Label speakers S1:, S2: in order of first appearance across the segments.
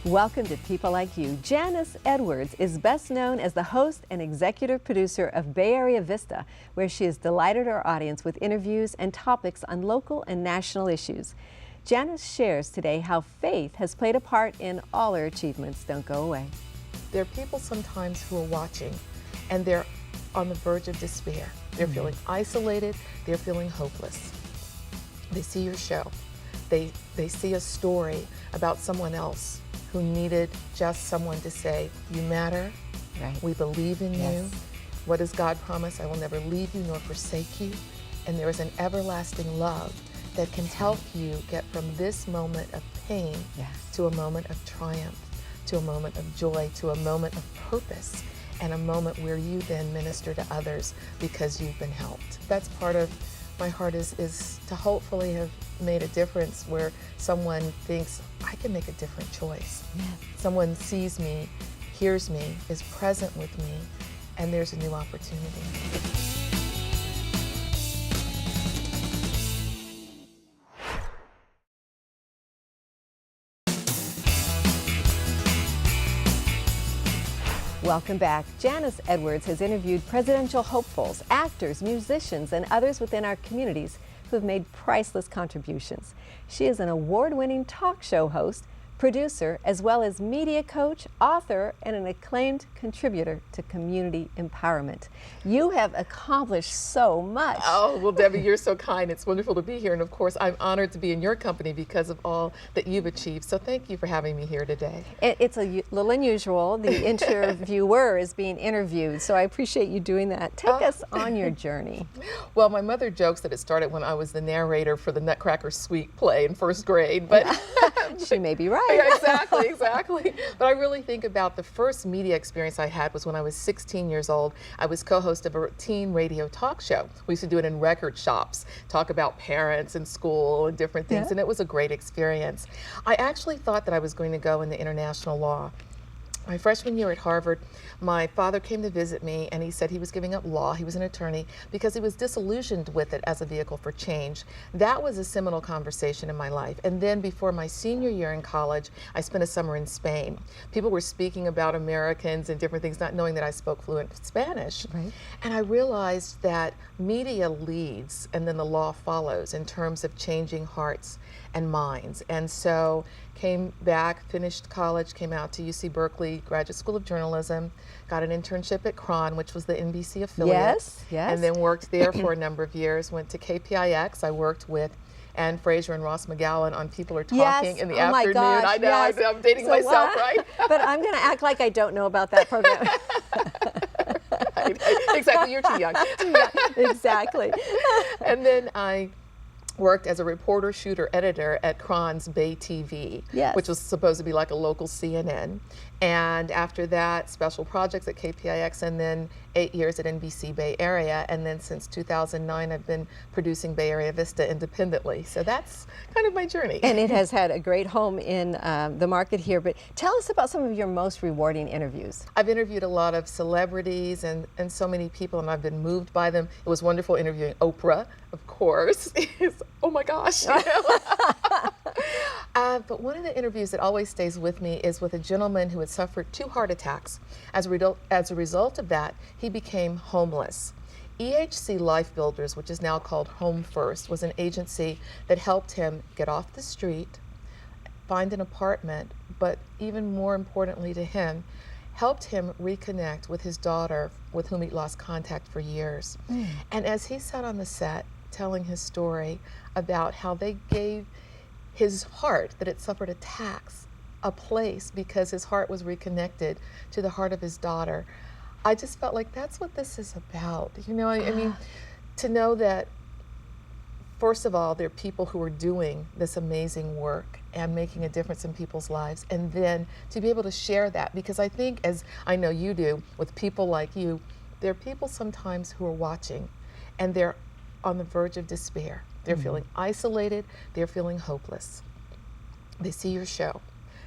S1: Welcome to People Like You. Janice Edwards is best known as the host and executive producer of Bay Area Vista, where she has delighted our audience with interviews and topics on local and national issues. Janice shares today how faith has played a part in all her achievements. Don't go away.
S2: There are people sometimes who are watching and they're on the verge of despair. They're feeling isolated, they're feeling hopeless. They see your show. They see a story about someone else who needed just someone to say, you matter,
S1: Right.
S2: we believe in
S1: Yes.
S2: you. What does God promise? I will never leave you nor forsake you. And there is an everlasting love that can help you get from this moment of pain
S1: Yes.
S2: to a moment of triumph, to a moment of joy, to a moment of purpose, and a moment where you then minister to others because you've been helped. That's part of my heart is to hopefully have made a difference where someone thinks, I can make a different choice.
S1: Yes.
S2: Someone sees me, hears me, is present with me, and there's a new opportunity.
S1: Welcome back. Janice Edwards has interviewed presidential hopefuls, actors, musicians, and others within our communities who have made priceless contributions. She is an award-winning talk show host, producer, as well as media coach, author, and an acclaimed contributor to community empowerment. You have accomplished so much.
S2: Oh, well, Debbie, you're so kind. It's wonderful to be here. And of course, I'm honored to be in your company because of all that you've achieved. So thank you for having me here today.
S1: It's a little unusual. The interviewer is being interviewed, so I appreciate you doing that. Take us on your journey.
S2: Well, my mother jokes that it started when I was the narrator for the Nutcracker Suite play in first grade, but
S1: She may be right.
S2: yeah, exactly. But I really think about the first media experience I had was when I was 16 years old. I was co-host of a teen radio talk show. We used to do it in record shops, talk about parents and school and different things,
S1: Yeah.
S2: and it was a great experience. I actually thought that I was going to go into international law. My freshman year at Harvard, my father came to visit me and he said he was giving up law. He was an attorney because he was disillusioned with it as a vehicle for change. That was a seminal conversation in my life. And then before my senior year in college, I spent a summer in Spain. People were speaking about Americans and different things, not knowing that I spoke fluent Spanish.
S1: Right.
S2: And I realized that media leads and then the law follows in terms of changing hearts and minds. And so came back, finished college, came out to UC Berkeley, Graduate School of Journalism, got an internship at KTLN, which was the NBC affiliate.
S1: Yes.
S2: And then worked there for a number of years, went to KPIX. I worked with Ann Fraser and Ross McGowan on People Are Talking in the
S1: Oh my
S2: afternoon.
S1: gosh,
S2: I know,
S1: yes.
S2: I'm dating
S1: So
S2: myself,
S1: what?
S2: right?
S1: But I'm going to act like I don't know about that program.
S2: Exactly, you're too young.
S1: Yeah, exactly.
S2: And then I worked as a reporter, shooter, editor at KTLN's Bay TV,
S1: Yes.
S2: which was supposed to be like a local CNN. And after that, special projects at KPIX, and then 8 years at NBC Bay Area. And then since 2009, I've been producing Bay Area Vista independently. So that's kind of my journey.
S1: And it has had a great home in the market here. But tell us about some of your most rewarding interviews.
S2: I've interviewed a lot of celebrities and so many people, and I've been moved by them. It was wonderful interviewing Oprah, of course. Oh my gosh. You know? But one of the interviews that always stays with me is with a gentleman who had suffered 2 heart attacks. As a result of that, he became homeless. EHC Life Builders, which is now called Home First, was an agency that helped him get off the street, find an apartment, but even more importantly to him, helped him reconnect with his daughter with whom he'd lost contact for years. And as he sat on the set telling his story about how they gave his heart that had suffered attacks a place because his heart was reconnected to the heart of his daughter, I just felt like that's what this is about. You know, I mean, to know that, first of all, there are people who are doing this amazing work and making a difference in people's lives, and then to be able to share that, because I think, as I know you do, with people like you, there are people sometimes who are watching and they're on the verge of despair. They're feeling isolated, they're feeling hopeless. They see your show.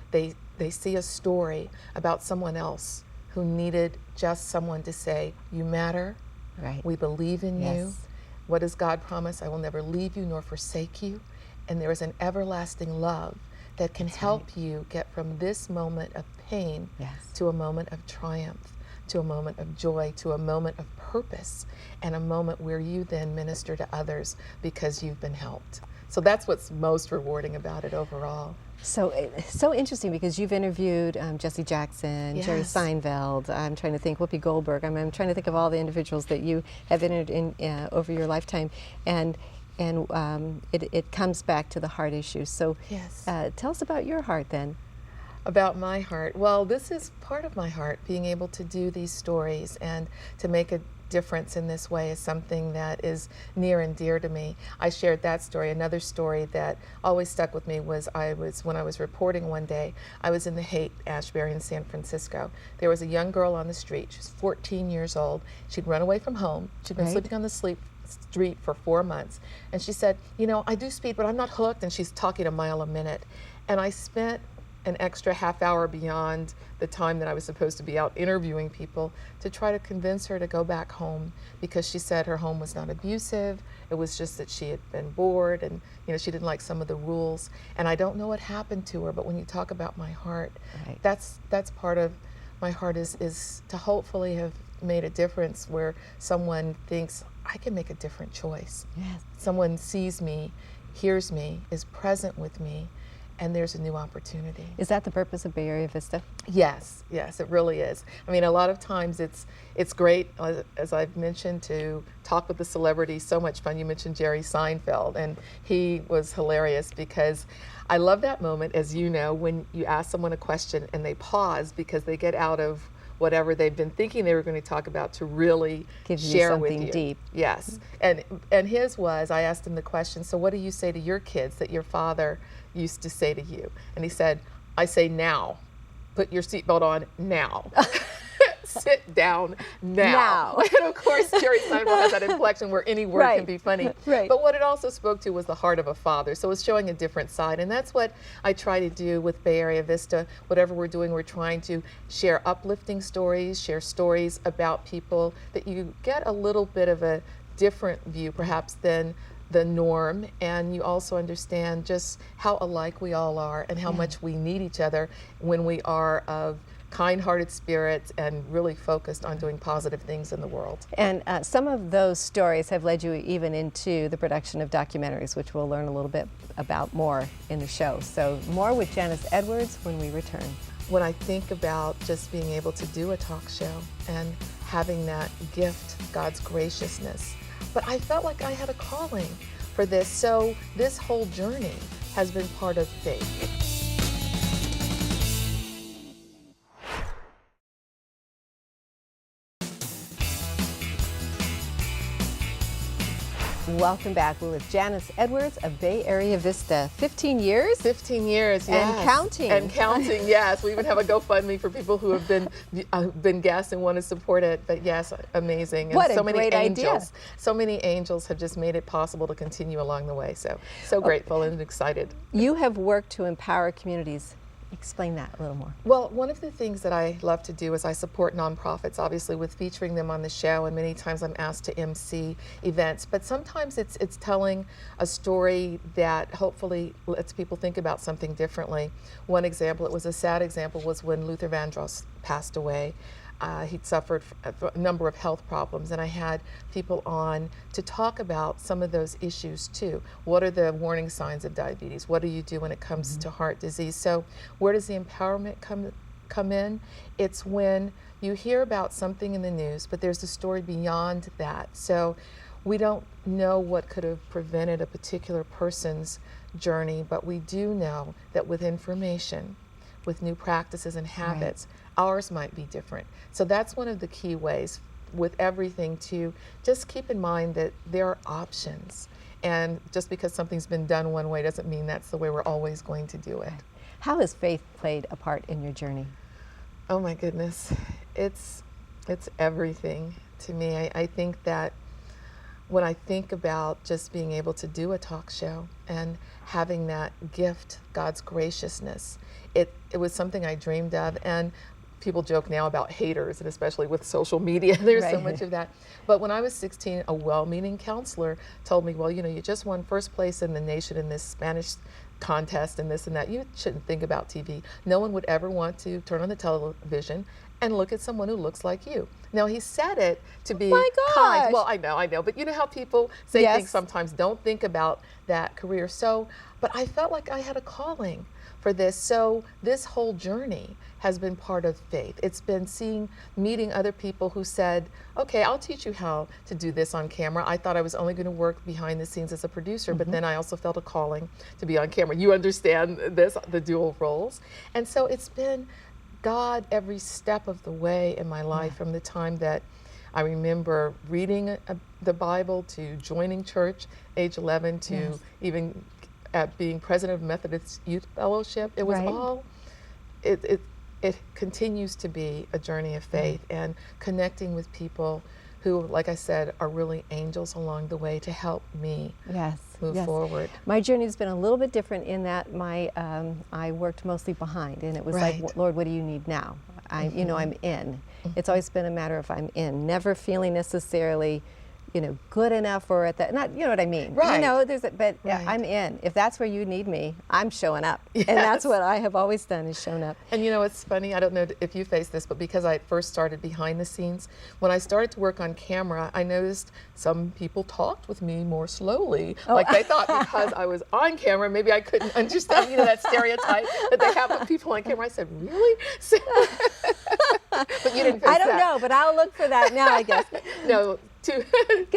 S2: They see a story about someone else who needed just someone to say, you matter,
S1: Right.
S2: we believe in you.
S1: Yes.
S2: What does God promise? I will never leave you nor forsake you. And there is an everlasting love that can help you get from this moment of pain to a moment of triumph, to a moment of joy, to a moment of purpose, and a moment where you then minister to others because you've been helped. So that's what's most rewarding about it overall.
S1: So interesting, because you've interviewed Jesse Jackson, Jerry Seinfeld. I'm trying to think, Whoopi Goldberg. I'm trying to think of all the individuals that you have interviewed in over your lifetime, and it comes back to the heart issue. So tell us about your heart then.
S2: About my heart. Well, this is part of my heart. Being able to do these stories and to make a difference in this way is something that is near and dear to me. I shared that story. Another story that always stuck with me was when I was reporting one day, I was in the Haight-Ashbury in San Francisco. There was a young girl on the street. She was 14 years old. She'd run away from home. She'd been sleeping on the street for 4 months. And she said, you know, I do speed, but I'm not hooked. And she's talking a mile a minute. And I spent an extra half hour beyond the time that I was supposed to be out interviewing people to try to convince her to go back home, because she said her home was not abusive. It was just that she had been bored, and you know, she didn't like some of the rules. And I don't know what happened to her, but when you talk about my heart, that's part of my heart, is to hopefully have made a difference where someone thinks, I can make a different choice. Someone sees me, hears me, is present with me, and there's a new opportunity.
S1: Is that the purpose of Bay Area Vista?
S2: Yes, it really is. I mean, a lot of times it's great, as I've mentioned, to talk with the celebrities. So much fun. You mentioned Jerry Seinfeld, and he was hilarious, because I love that moment, as you know, when you ask someone a question and they pause because they get out of whatever they've been thinking they were going to talk about to really share with you.
S1: Something deep.
S2: Yes, and his was, I asked him the question, so what do you say to your kids that your father used to say to you? And he said, I say now. Put your seatbelt on now. Sit down now. And of course, Jerry Seinfeld has that inflection where any word can be funny. But what it also spoke to was the heart of a father. So it's showing a different side. And that's what I try to do with Bay Area Vista. Whatever we're doing, we're trying to share uplifting stories, share stories about people that you get a little bit of a different view, perhaps, than the norm, and you also understand just how alike we all are and how much we need each other when we are of kind-hearted spirits and really focused on doing positive things in the world.
S1: And some of those stories have led you even into the production of documentaries, which we'll learn a little bit about more in the show. So more with Janice Edwards when we return.
S2: When I think about just being able to do a talk show and having that gift, God's graciousness, but I felt like I had a calling for this, so this whole journey has been part of faith.
S1: Welcome back. We're with Janice Edwards of Bay Area Vista. 15 years?
S2: 15 years, yes.
S1: And counting.
S2: And counting, yes. We even have a GoFundMe for people who have been guests and want to support it. But yes, amazing. And
S1: what
S2: so
S1: a
S2: many
S1: great
S2: angels,
S1: idea.
S2: So many angels have just made it possible to continue along the way. So grateful and excited.
S1: You have worked to empower communities. Explain that a little more.
S2: Well, one of the things that I love to do is I support nonprofits, obviously, with featuring them on the show, and many times I'm asked to MC events, but sometimes it's telling a story that hopefully lets people think about something differently. One example, it was a sad example, was when Luther Vandross passed away. He'd suffered a number of health problems, and I had people on to talk about some of those issues too. What are the warning signs of diabetes? What do you do when it comes to heart disease? So where does the empowerment come in? It's when you hear about something in the news, but there's a story beyond that. So we don't know what could have prevented a particular person's journey, but we do know that with information, with new practices and habits, ours might be different. So that's one of the key ways with everything, to just keep in mind that there are options. And just because something's been done one way doesn't mean that's the way we're always going to do it.
S1: How has faith played a part in your journey?
S2: Oh my goodness. It's everything to me. I think that when I think about just being able to do a talk show and having that gift, God's graciousness, it was something I dreamed of. And people joke now about haters, and especially with social media, there's so much of that. But when I was 16, a well-meaning counselor told me, well, you know, you just won first place in the nation in this Spanish contest and this and that. You shouldn't think about TV. No one would ever want to turn on the television and look at someone who looks like you. Now, he said it to be
S1: my
S2: kind.
S1: gosh.
S2: Well, I know, but you know how people say
S1: Yes.
S2: things sometimes, don't think about that career. So, but I felt like I had a calling for this. So this whole journey has been part of faith. It's been meeting other people who said, okay, I'll teach you how to do this on camera. I thought I was only going to work behind the scenes as a producer, but then I also felt a calling to be on camera. You understand this, the dual roles. And so it's been God every step of the way in my life, from the time that I remember reading the Bible to joining church, age 11, to even at being president of Methodist Youth Fellowship. It was all, it continues to be a journey of faith and connecting with people who, like I said, are really angels along the way to help me move forward.
S1: My journey has been a little bit different in that I worked mostly behind, and it was like, Lord, what do you need now? You know, I'm in. It's always been a matter of I'm in, never feeling necessarily, you know, good enough or at that, not, you know what I mean? You know, I'm in. If that's where you need me, I'm showing up. And that's what I have always done, is shown up.
S2: And you know, it's funny, I don't know if you face this, but because I first started behind the scenes, when I started to work on camera, I noticed some people talked with me more slowly. Like they thought because I was on camera, maybe I couldn't understand, you know, that stereotype that they have of people on camera. I said, really? But you didn't face
S1: I don't
S2: that.
S1: know, but I'll look for that now, I guess.
S2: No.
S1: Give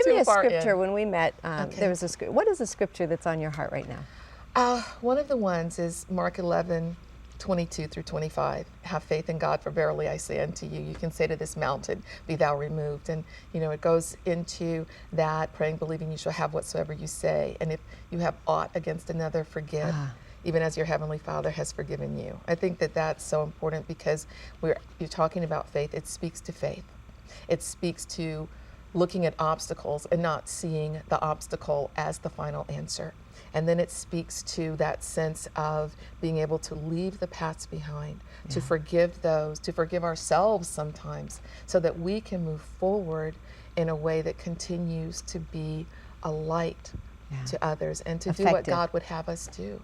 S1: me a scripture. When we met, there was a scripture. What is the scripture that's on your heart right now?
S2: One of the ones is Mark 11:22 through 25. Have faith in God, for verily I say unto you, you can say to this mountain, be thou removed. And you know, it goes into that, praying, believing you shall have whatsoever you say. And if you have aught against another, forgive. Even as your Heavenly Father has forgiven you. I think that that's so important, because you're talking about faith. It speaks to faith. It speaks to looking at obstacles and not seeing the obstacle as the final answer. And then it speaks to that sense of being able to leave the past behind, to forgive those, to forgive ourselves sometimes, so that we can move forward in a way that continues to be a light to others and to do what God would have us do.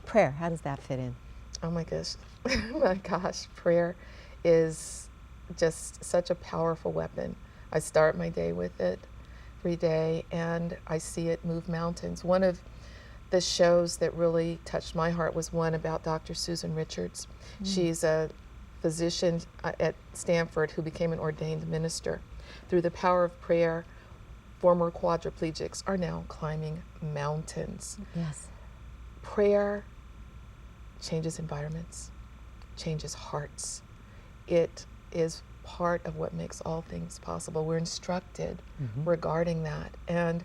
S1: Prayer, how does that fit in?
S2: Oh my gosh, my gosh, prayer is just such a powerful weapon. I start my day with it every day, and I see it move mountains. One of the shows that really touched my heart was one about Dr. Susan Richards. She's a physician at Stanford who became an ordained minister. Through the power of prayer, former quadriplegics are now climbing mountains.
S1: Yes.
S2: Prayer changes environments, changes hearts. It is part of what makes all things possible. We're instructed regarding that. And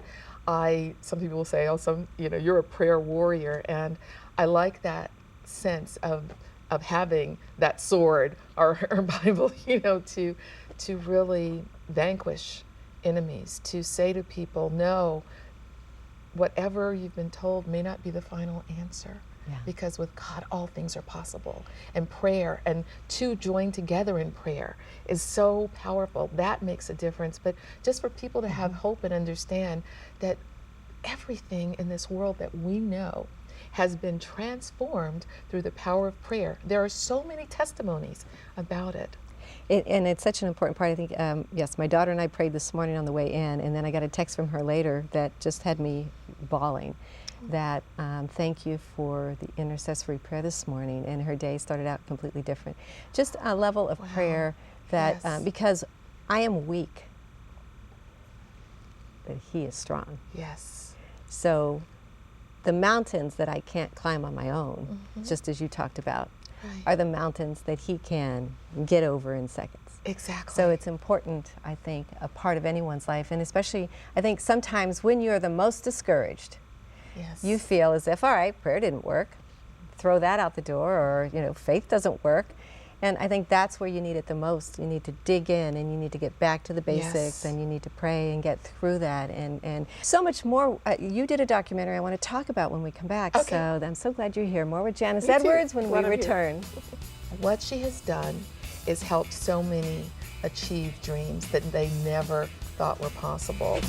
S2: some people will say, oh, you're a prayer warrior. And I like that sense of having that sword or Bible, you know, to really vanquish enemies, to say to people, no, whatever you've been told may not be the final answer. Because with God, all things are possible. And prayer, and to join together in prayer, is so powerful. That makes a difference. But just for people to have hope and understand that everything in this world that we know has been transformed through the power of prayer. There are so many testimonies about it.
S1: And it's such an important part. I think, yes, my daughter and I prayed this morning on the way in, and then I got a text from her later that just had me bawling. That thank you for the intercessory prayer this morning, and her day started out completely different. Just a level of prayer that, because I am weak, but He is strong.
S2: Yes.
S1: So the mountains that I can't climb on my own, just as you talked about, are the mountains that He can get over in seconds.
S2: Exactly.
S1: So it's important, I think, a part of anyone's life, and especially, I think sometimes when you're the most discouraged, you feel as if, all right, prayer didn't work, throw that out the door, or, you know, faith doesn't work. And I think that's where you need it the most. You need to dig in, and you need to get back to the basics, and you need to pray and get through that, and so much more. You did a documentary I want to talk about when we come back, so I'm so glad you're here. More with Janice Edwards when we return.
S2: What she has done is helped so many achieve dreams that they never thought were possible.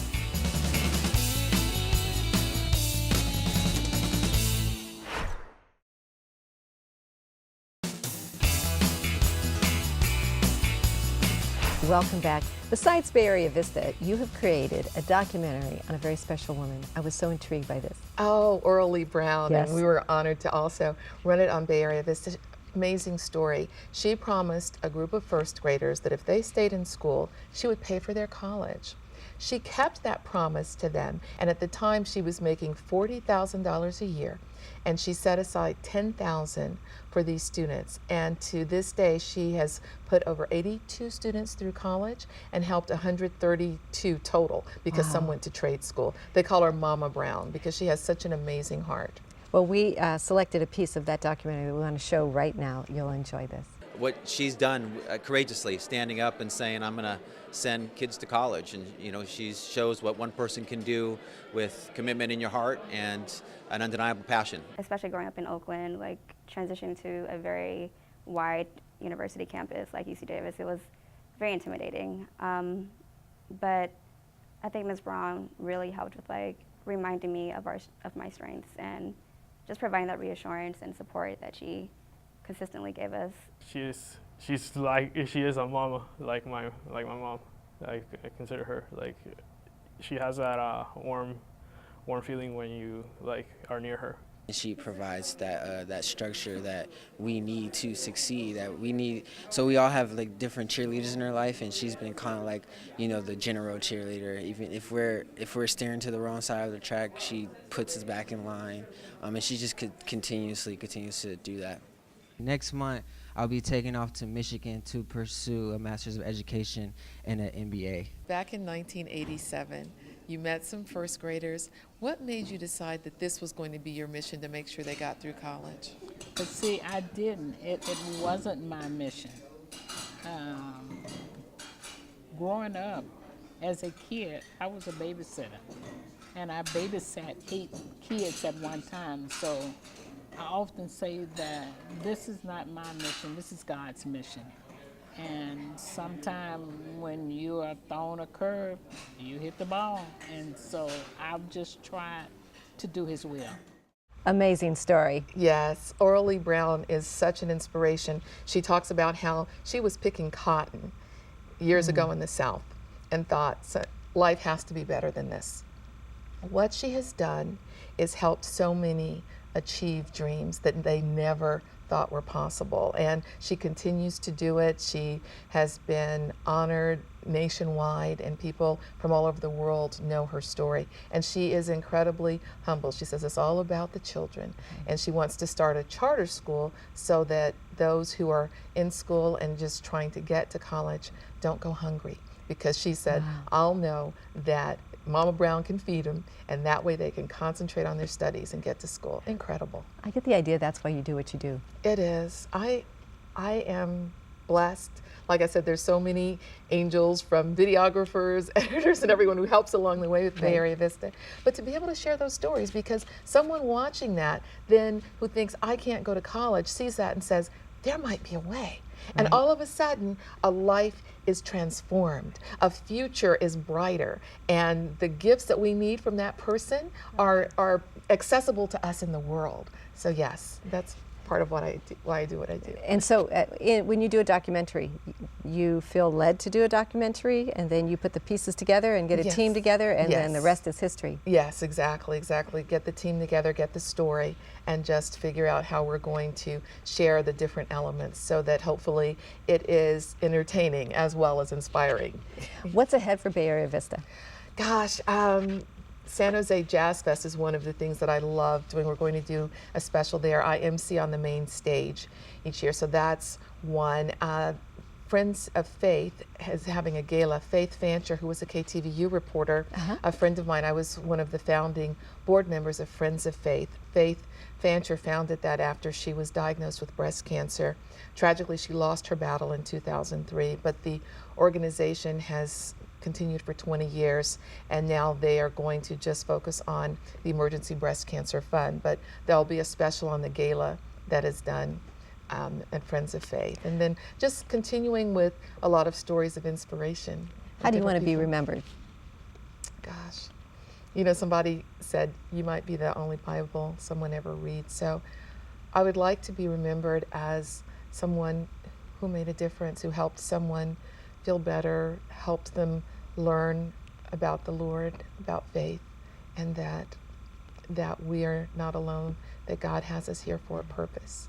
S1: welcome back. Besides Bay Area Vista, you have created a documentary on a very special woman. I was so intrigued by this.
S2: Oh, Orly Brown,
S1: Yes.
S2: and we were honored to also run it on Bay Area Vista. Amazing story. She promised a group of first graders that if they stayed in school, she would pay for their college. She kept that promise to them, and at the time she was making $40,000 a year, and she set aside $10,000 for these students. And to this day, she has put over 82 students through college and helped 132 total because some went to trade school. They call her Mama Brown because she has such an amazing heart.
S1: Well, we selected a piece of that documentary that we want to show right now. You'll enjoy this.
S3: What she's done courageously, standing up and saying, I'm going to send kids to college. And, you know, she shows what one person can do with commitment in your heart and an undeniable passion.
S4: Especially growing up in Oakland, like transitioning to a very wide university campus like UC Davis, it was very intimidating. But I think Ms. Brown really helped with like reminding me of my strengths and just providing that reassurance and support that she consistently gave us.
S5: She is a mama, like my mom. I consider her like she has that warm feeling when you like are near her.
S6: She provides that structure that we need to succeed. So we all have like different cheerleaders in her life, and she's been kind of like, you know, the general cheerleader. Even if we're staring to the wrong side of the track, she puts us back in line, and she just continues to do that. Next month, I'll be taking off to Michigan to pursue a Master's of Education and an MBA.
S2: Back in 1987, you met some first graders. What made you decide that this was going to be your mission to make sure they got through college?
S7: But see, I didn't. It wasn't my mission. Growing up as a kid, I was a babysitter, and I babysat 8 kids at one time. So I often say that this is not my mission, this is God's mission. And sometime when you are thrown a curve, you hit the ball. And so I've just tried to do His will.
S1: Amazing story.
S2: Yes, Orly Brown is such an inspiration. She talks about how she was picking cotton years ago in the South and thought, life has to be better than this. What she has done is helped so many achieve dreams that they never thought were possible, and she continues to do it. She has been honored nationwide, and people from all over the world know her story, and she is incredibly humble. She says it's all about the children, and she wants to start a charter school so that those who are in school and just trying to get to college don't go hungry, because she said, I'll know that Mama Brown can feed them, and that way they can concentrate on their studies and get to school. Incredible.
S1: I get the idea that's why you do what you do.
S2: It is. I am blessed. Like I said, there's so many angels, from videographers, editors, and everyone who helps along the way with Bay Area Vista. But to be able to share those stories, because someone watching that then who thinks I can't go to college sees that and says, there might be a way. And all of a sudden, a life is transformed, a future is brighter, and the gifts that we need from that person are accessible to us in the world. So yes, that's part of why I do what I do.
S1: And so when you do a documentary, you feel led to do a documentary, and then you put the pieces together and get a team together, and then the rest is history.
S2: Yes, exactly. Get the team together, get the story, and just figure out how we're going to share the different elements so that hopefully it is entertaining as well as inspiring.
S1: What's ahead for Bay Area Vista?
S2: Gosh, San Jose Jazz Fest is one of the things that I love doing. We're going to do a special there. I MC on the main stage each year, so that's one. Friends of Faith is having a gala. Faith Fancher, who was a KTVU reporter, a friend of mine. I was one of the founding board members of Friends of Faith. Faith Fancher founded that after she was diagnosed with breast cancer. Tragically, she lost her battle in 2003, but the organization has continued for 20 years, and now they are going to just focus on the Emergency Breast Cancer Fund. But there'll be a special on the gala that is done at Friends of Faith. And then just continuing with a lot of stories of inspiration.
S1: How do you want to be remembered?
S2: Gosh, you know, somebody said you might be the only Bible someone ever reads. So I would like to be remembered as someone who made a difference, who helped someone feel better, helped them learn about the Lord, about faith, and that we are not alone, that God has us here for a purpose,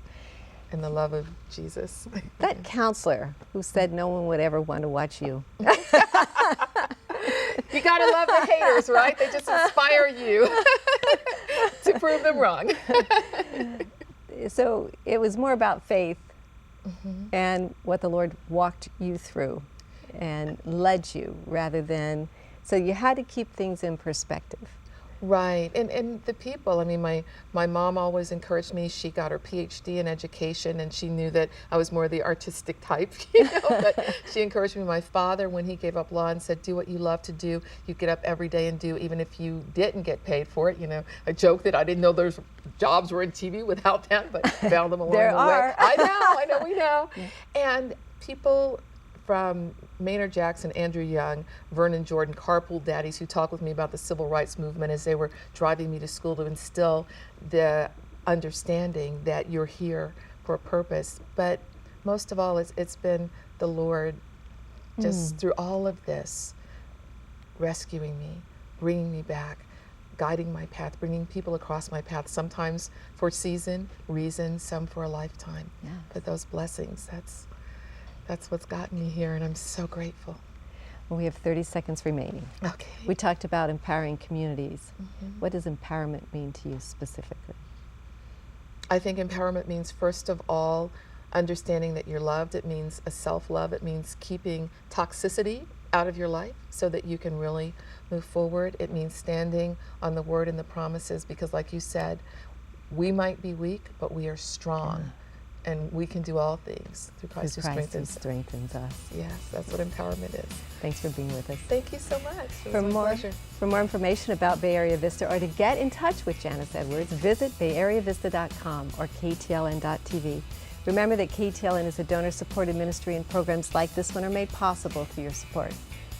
S2: and the love of Jesus.
S1: That counselor who said no one would ever want to watch you.
S2: You gotta love the haters, right? They just inspire you to prove them wrong.
S1: So it was more about faith and what the Lord walked you through and led you rather than, so you had to keep things in perspective.
S2: Right, and the people, I mean, my mom always encouraged me. She got her PhD in education, and she knew that I was more the artistic type, you know, but she encouraged me. My father, when he gave up law and said, do what you love to do, you get up every day and do, even if you didn't get paid for it, you know. I joke that I didn't know there's jobs were in TV without that, but found them along
S1: There
S2: the
S1: are.
S2: way. I know, we know. Yeah. And people from Maynard Jackson, Andrew Young, Vernon Jordan, carpool daddies who talked with me about the civil rights movement as they were driving me to school to instill the understanding that you're here for a purpose. But most of all, it's been the Lord just through all of this, rescuing me, bringing me back, guiding my path, bringing people across my path, sometimes for season, reason, some for a lifetime.
S1: Yeah.
S2: But those blessings, that's what's gotten me here, and I'm so grateful.
S1: Well, we have 30 seconds remaining.
S2: Okay.
S1: We talked about empowering communities. What does empowerment mean to you specifically?
S2: I think empowerment means, first of all, understanding that you're loved. It means a self-love. It means keeping toxicity out of your life so that you can really move forward. It means standing on the word and the promises, because like you said, we might be weak, but we are strong. And we can do all things through Christ who strengthens us. Yes, that's what empowerment is.
S1: Thanks for being with us.
S2: Thank you so much. It was
S1: For
S2: my pleasure.
S1: more information about Bay Area Vista or to get in touch with Janice Edwards, visit bayareavista.com or KTLN.tv. Remember that KTLN is a donor-supported ministry, and programs like this one are made possible through your support.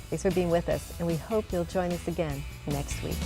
S1: Thanks for being with us, and we hope you'll join us again next week.